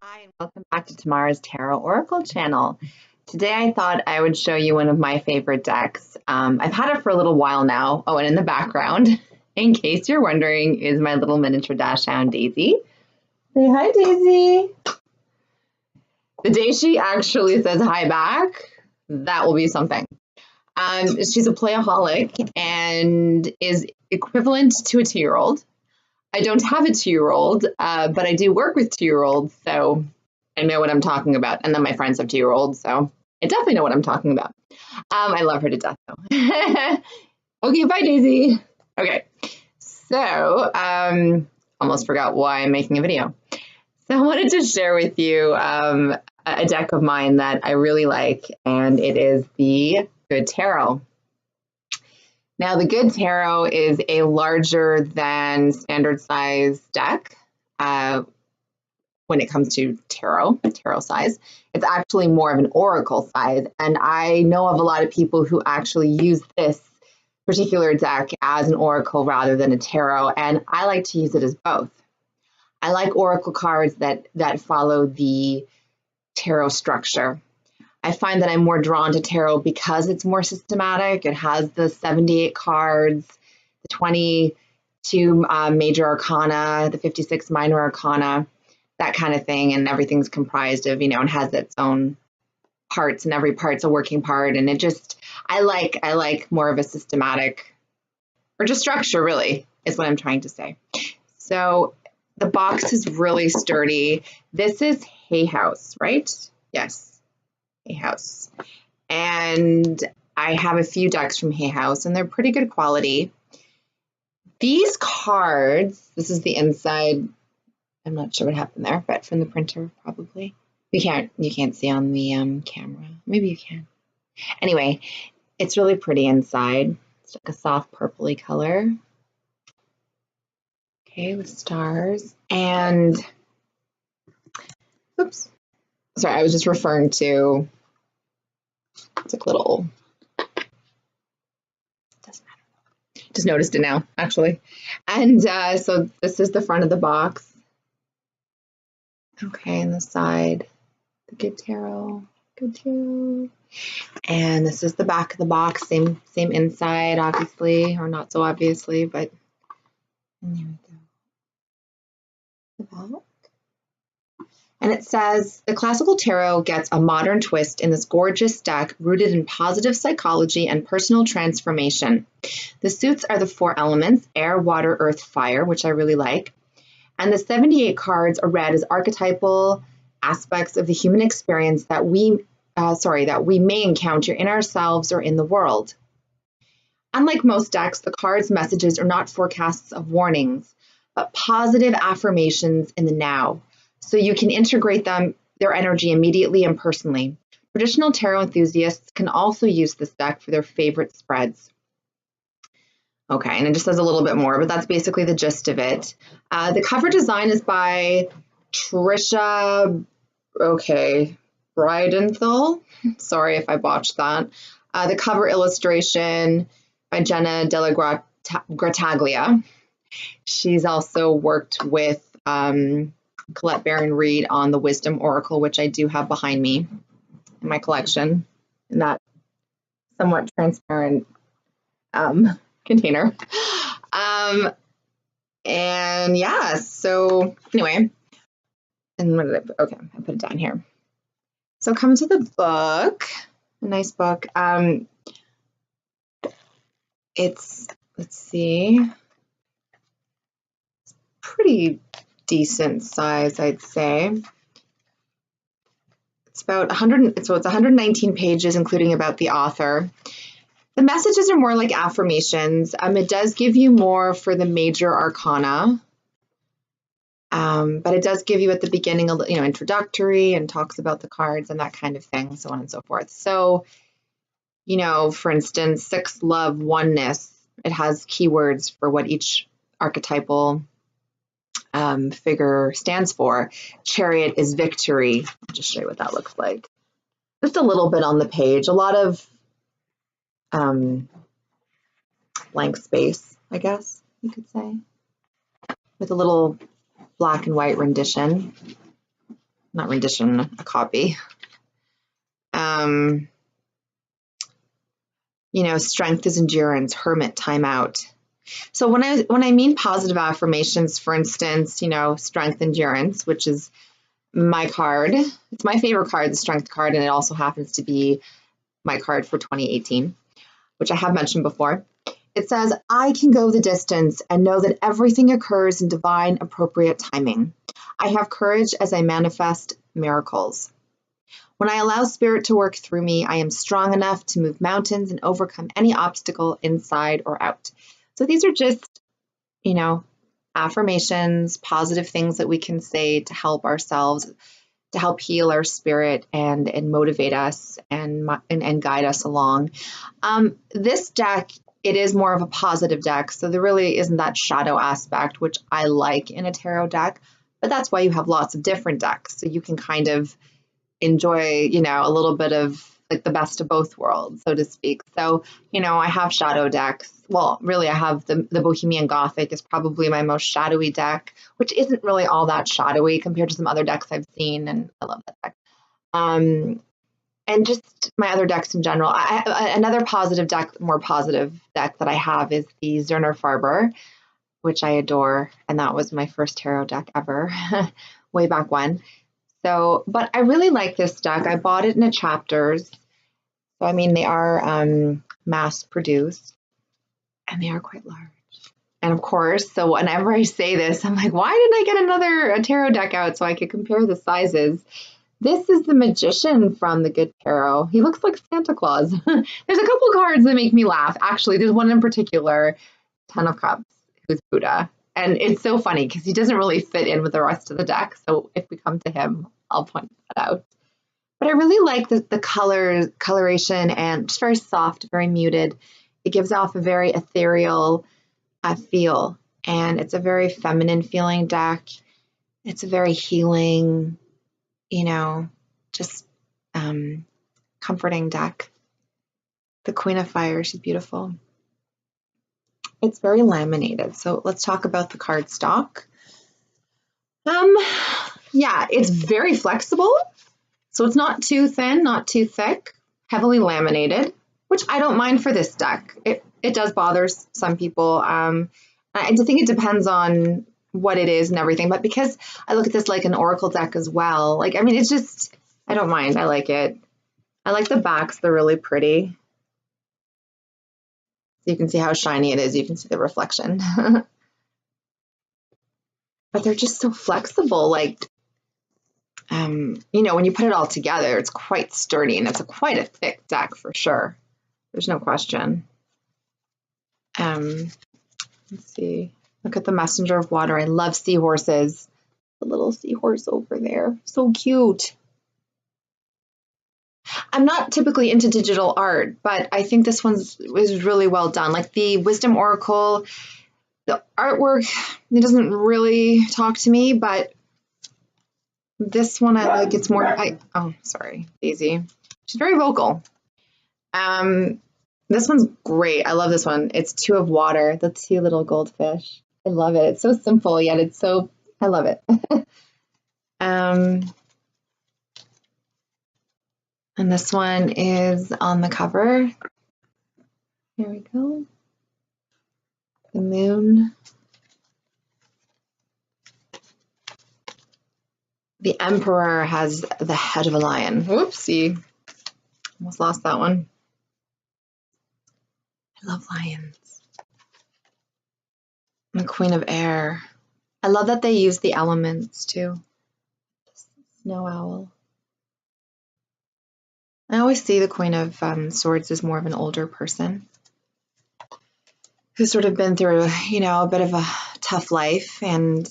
Hi, and welcome back to Tamara's Tarot Oracle channel. Today I thought I would show you one of my favorite decks. I've had it for a little while now. Oh, and in the background, in case you're wondering, is my little miniature dachshund, Daisy. Say hi, Daisy. The day she actually says hi back, that will be something. She's a playaholic and is equivalent to a 2-year-old. I don't have a 2-year-old, but I do work with 2-year-olds, so I know what I'm talking about. And then my friends have 2-year-olds, so I definitely know what I'm talking about. I love her to death, though. Okay, bye, Daisy. Okay, so almost forgot why I'm making a video. So I wanted to share with you a deck of mine that I really like, and it is the Good Tarot. Now, the Good Tarot is a larger than standard size deck when it comes to tarot size. It's actually more of an oracle size. And I know of a lot of people who actually use this particular deck as an oracle rather than a tarot. And I like to use it as both. I like oracle cards that follow the tarot structure. I find that I'm more drawn to tarot because it's more systematic. It has the 78 cards, the 22 major arcana, the 56 minor arcana, that kind of thing. And everything's comprised of, and has its own parts, and every part's a working part. And it just, I like more of a systematic, or just structure really, is what I'm trying to say. So the box is really sturdy. This is Hay House, right? Yes. Hay House. And I have a few decks from Hay House, and they're pretty good quality. These cards, this is the inside. I'm not sure what happened there, but from the printer, probably. You can't see on the camera. Maybe you can. Anyway, it's really pretty inside. It's like a soft purpley color. Okay, with stars. And, oops. Sorry, I was just referring to, it's like little, doesn't matter. Just noticed it now, actually. And so this is the front of the box. Okay, and the side, the Good Tarot. And this is the back of the box, same inside, obviously, or not so obviously, but and there we go. The back. And it says, the classical tarot gets a modern twist in this gorgeous deck rooted in positive psychology and personal transformation. The suits are the 4 elements, air, water, earth, fire, which I really like. And the 78 cards are read as archetypal aspects of the human experience that we may encounter in ourselves or in the world. Unlike most decks, the cards' messages are not forecasts of warnings, but positive affirmations in the now, so you can integrate their energy immediately and personally. Traditional tarot enthusiasts can also use this deck for their favorite spreads. Okay, and it just says a little bit more, but that's basically the gist of it. The cover design is by Trisha, Bridenthal. Sorry if I botched that. The cover illustration by Jenna Della Grattaglia. She's also worked with Colette Baron Reid on the Wisdom Oracle, which I do have behind me in my collection in that somewhat transparent container. And yeah, so anyway, and what did I put? Okay, I put it down here. So come to the book, a nice book. Let's see, pretty decent size, I'd say. It's about 100, so it's 119 pages, including about the author. The messages are more like affirmations. It does give you more for the major arcana, but it does give you at the beginning a introductory and talks about the cards and that kind of thing, so on and so forth. So, for instance, 6, love, oneness. It has keywords for what each archetypal figure stands for. Chariot is victory. I'll just show you what that looks like. Just a little bit on the page. A lot of blank space, I guess you could say, with a little black and white rendition. not rendition, a copy. You know, strength is endurance, hermit, time out. So when I mean positive affirmations, for instance, you know, strength, endurance, which is my card. It's my favorite card, the strength card, and it also happens to be my card for 2018, which I have mentioned before. It says, I can go the distance and know that everything occurs in divine, appropriate timing. I have courage as I manifest miracles. When I allow spirit to work through me, I am strong enough to move mountains and overcome any obstacle inside or out. So these are just, you know, affirmations, positive things that we can say to help ourselves, to help heal our spirit and motivate us and guide us along. This deck, it is more of a positive deck, so there really isn't that shadow aspect, which I like in a tarot deck, but that's why you have lots of different decks, so you can kind of enjoy, you know, a little bit of like the best of both worlds, so to speak. So, you know, I have shadow decks. Well, really, I have the Bohemian Gothic is probably my most shadowy deck, which isn't really all that shadowy compared to some other decks I've seen, and I love that deck. And just my other decks in general. Another positive deck, more positive deck that I have is the Zerner Farber, which I adore, and that was my first tarot deck ever, way back when. So, but I really like this deck. I bought it in a Chapters. So, I mean, they are mass produced and they are quite large. And of course, so whenever I say this, I'm like, why didn't I get a tarot deck out so I could compare the sizes? This is the Magician from the Good Tarot. He looks like Santa Claus. There's a couple cards that make me laugh. Actually, there's one in particular, Ten of Cups, who's Buddha. And it's so funny because he doesn't really fit in with the rest of the deck. So if we come to him, I'll point that out. But I really like the coloration, and just very soft, very muted. It gives off a very ethereal feel, and it's a very feminine feeling deck. It's a very healing, you know, just comforting deck. The Queen of Fire, she's beautiful. It's very laminated. So let's talk about the cardstock. Yeah, it's very flexible. So it's not too thin, not too thick, heavily laminated, which I don't mind for this deck. It does bother some people. I think it depends on what it is and everything, but because I look at this like an oracle deck as well, like, I mean, it's just, I don't mind. I like it. I like the backs. They're really pretty. So you can see how shiny it is. You can see the reflection. But they're just so flexible. Like, you know, when you put it all together, it's quite sturdy, and it's quite a thick deck for sure. There's no question. Let's see. Look at the Messenger of Water. I love seahorses. The little seahorse over there. So cute. I'm not typically into digital art, but I think this was really well done. Like the Wisdom Oracle, the artwork, it doesn't really talk to me, but this one I like. It's more, oh, sorry, Daisy. She's very vocal. This one's great. I love this one. It's Two of Water, the two little goldfish. I love it. It's so simple, yet it's so, I love it. And this one is on the cover. Here we go. The moon. The Emperor has the head of a lion. Whoopsie. Almost lost that one. I love lions. And the Queen of Air. I love that they use the elements too. Snow owl. I always see the Queen of Swords as more of an older person who's sort of been through, you know, a bit of a tough life and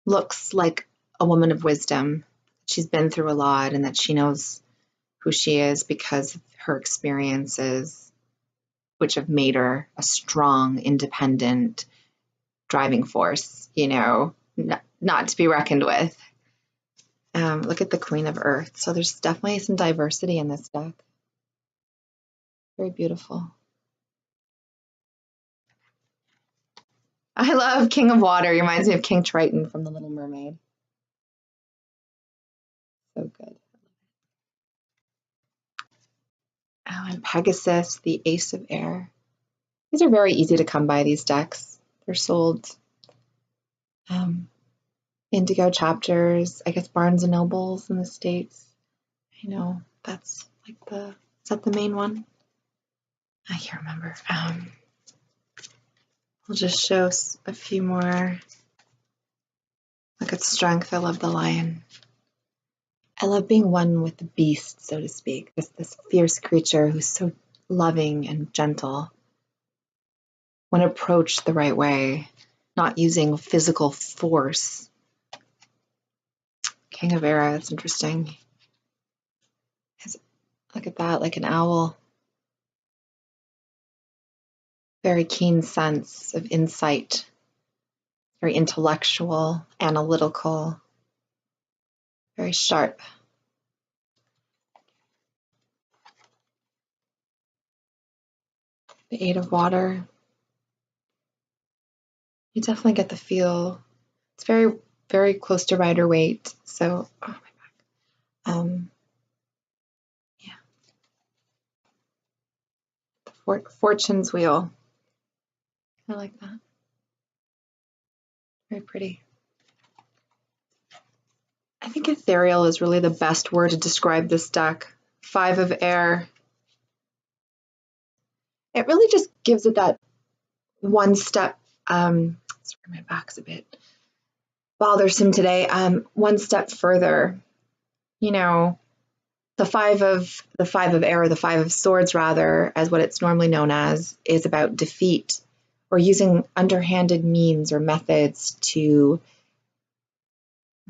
looks like a woman of wisdom. She's been through a lot, and that she knows who she is because of her experiences, which have made her a strong, independent, driving force, you know, not to be reckoned with. Look at the Queen of Earth. So there's definitely some diversity in this deck. Very beautiful. I love King of Water. He reminds me of King Triton from The Little Mermaid. So good. Oh, and Pegasus, the Ace of Air. These are very easy to come by, these decks. They're sold Indigo Chapters, I guess Barnes & Nobles in the States. I know that's like is that the main one? I can't remember. I'll just show a few more. Look at Strength. I love the lion. I love being one with the beast, so to speak. This fierce creature who's so loving and gentle when approached the right way, not using physical force. King of Era, that's interesting. Look at that, like an owl. Very keen sense of insight, very intellectual, analytical, very sharp. The Eight of Water. You definitely get the feel. It's very, very close to Rider-Waite. So, oh my back. Yeah. The Fortune's Wheel. I like that. Very pretty. I think ethereal is really the best word to describe this deck. 5 of Air. It really just gives it that one step. Sorry, my back's a bit bothersome today. One step further. You know, the five of Air, the 5 of Swords, rather, as what it's normally known as, is about defeat or using underhanded means or methods to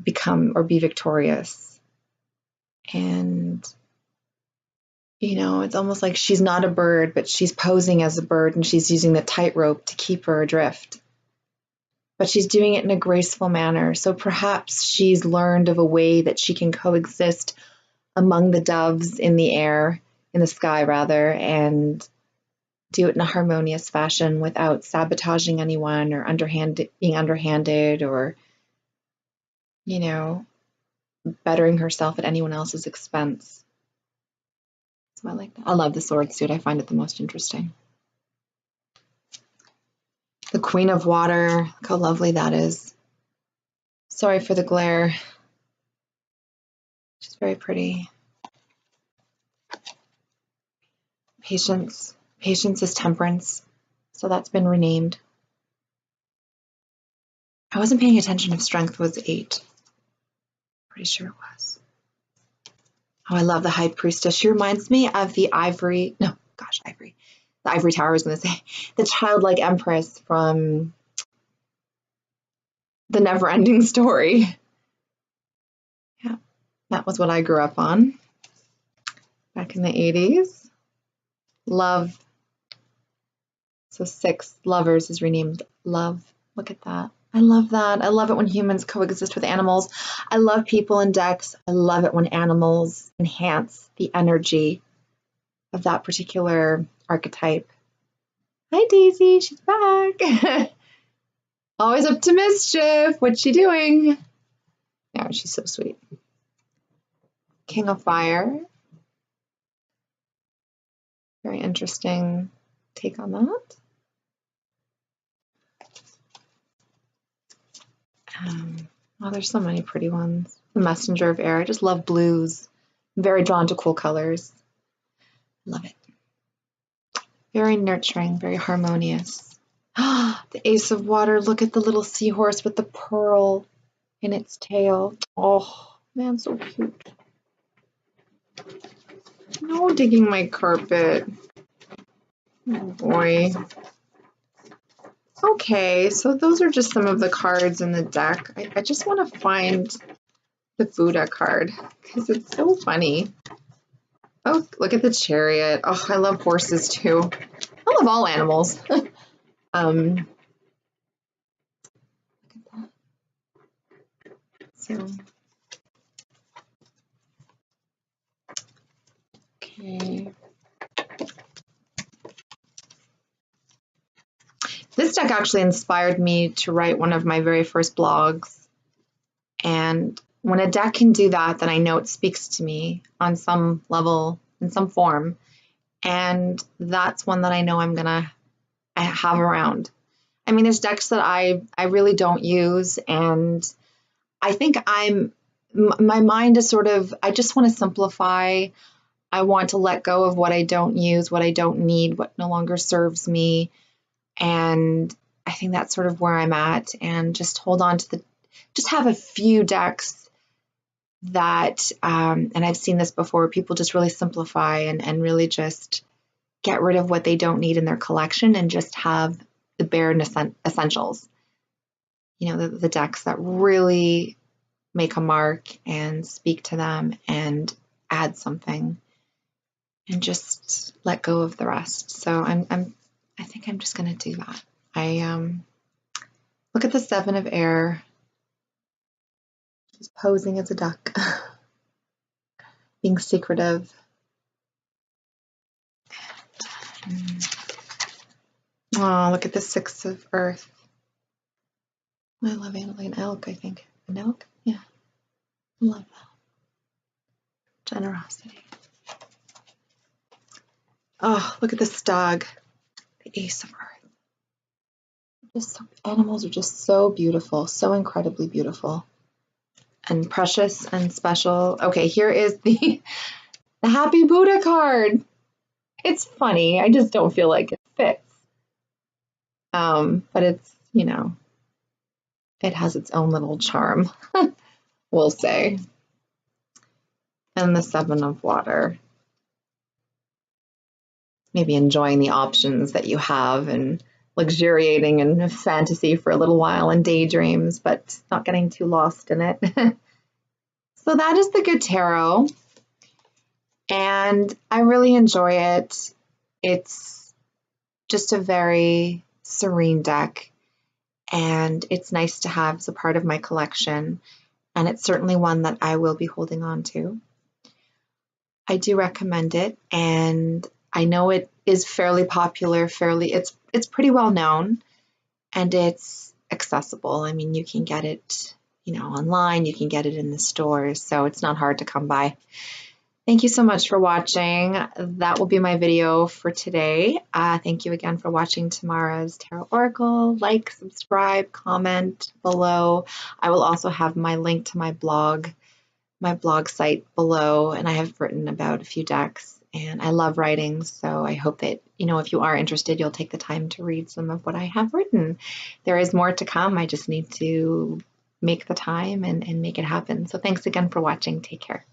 become or be victorious. And you know, it's almost like she's not a bird, but she's posing as a bird and she's using the tightrope to keep her adrift. But she's doing it in a graceful manner. So perhaps she's learned of a way that she can coexist among the doves in the air, in the sky rather, and do it in a harmonious fashion without sabotaging anyone or being underhanded or, you know, bettering herself at anyone else's expense. So I like that. I love the sword suit. I find it the most interesting. The Queen of Water. Look how lovely that is. Sorry for the glare. She's very pretty. Patience. Patience is Temperance. So that's been renamed. I wasn't paying attention if Strength was 8. Pretty sure it was. Oh, I love the High Priestess. She reminds me of the Ivory. The Ivory Tower, I was going to say. The childlike Empress from The Never-Ending Story. Yeah, that was what I grew up on back in the 80s. Love. So 6, Lovers is renamed Love. Look at that. I love that. I love it when humans coexist with animals. I love people in decks. I love it when animals enhance the energy of that particular archetype. Hi, Daisy. She's back. Always up to mischief. What's she doing? Yeah, she's so sweet. King of Fire. Very interesting take on that. Oh, there's so many pretty ones. The Messenger of Air. I just love blues. I'm very drawn to cool colors. Love it. Very nurturing, very harmonious. The Ace of Water. Look at the little seahorse with the pearl in its tail. Oh, man, so cute. No digging my carpet. Oh, boy. Okay, so those are just some of the cards in the deck. I just want to find the Buddha card because it's so funny. Oh, look at the Chariot. Oh, I love horses too. I love all animals. Look at that. So, okay. This deck actually inspired me to write one of my very first blogs. And when a deck can do that, then I know it speaks to me on some level, in some form. And that's one that I know I'm gonna have around. I mean, there's decks that I really don't use, and I think my mind is sort of, I just want to simplify. I want to let go of what I don't use, what I don't need, what no longer serves me. And I think that's sort of where I'm at, and just hold on to just have a few decks that, and I've seen this before, people just really simplify and really just get rid of what they don't need in their collection and just have the bare essentials. You know, the decks that really make a mark and speak to them and add something, and just let go of the rest. So I think I'm just gonna do that. Look at the Seven of Air. She's posing as a duck, being secretive. Oh, look at the Six of Earth. I love an elk, I think. An elk? Yeah. I love that. Generosity. Oh, look at this dog. The Ace of Earth. Just animals are just so beautiful, so incredibly beautiful. And precious and special. Okay, here is the Happy Buddha card. It's funny. I just don't feel like it fits. But it's, you know, it has its own little charm, we'll say. And the Seven of Water. Maybe enjoying the options that you have and luxuriating in fantasy for a little while and daydreams, but not getting too lost in it. So that is the Good Tarot. And I really enjoy it. It's just a very serene deck, and it's nice to have as a part of my collection, and it's certainly one that I will be holding on to. I do recommend it, and I know it is fairly popular, it's pretty well known, and it's accessible. I mean, you can get it, you know, online, you can get it in the stores, so it's not hard to come by. Thank you so much for watching. That will be my video for today. Thank you again for watching Tamara's Tarot Oracle. Like, subscribe, comment below. I will also have my link to my blog site below, and I have written about a few decks, and I love writing, so I hope that, you know, if you are interested, you'll take the time to read some of what I have written. There is more to come. I just need to make the time and make it happen. So thanks again for watching. Take care.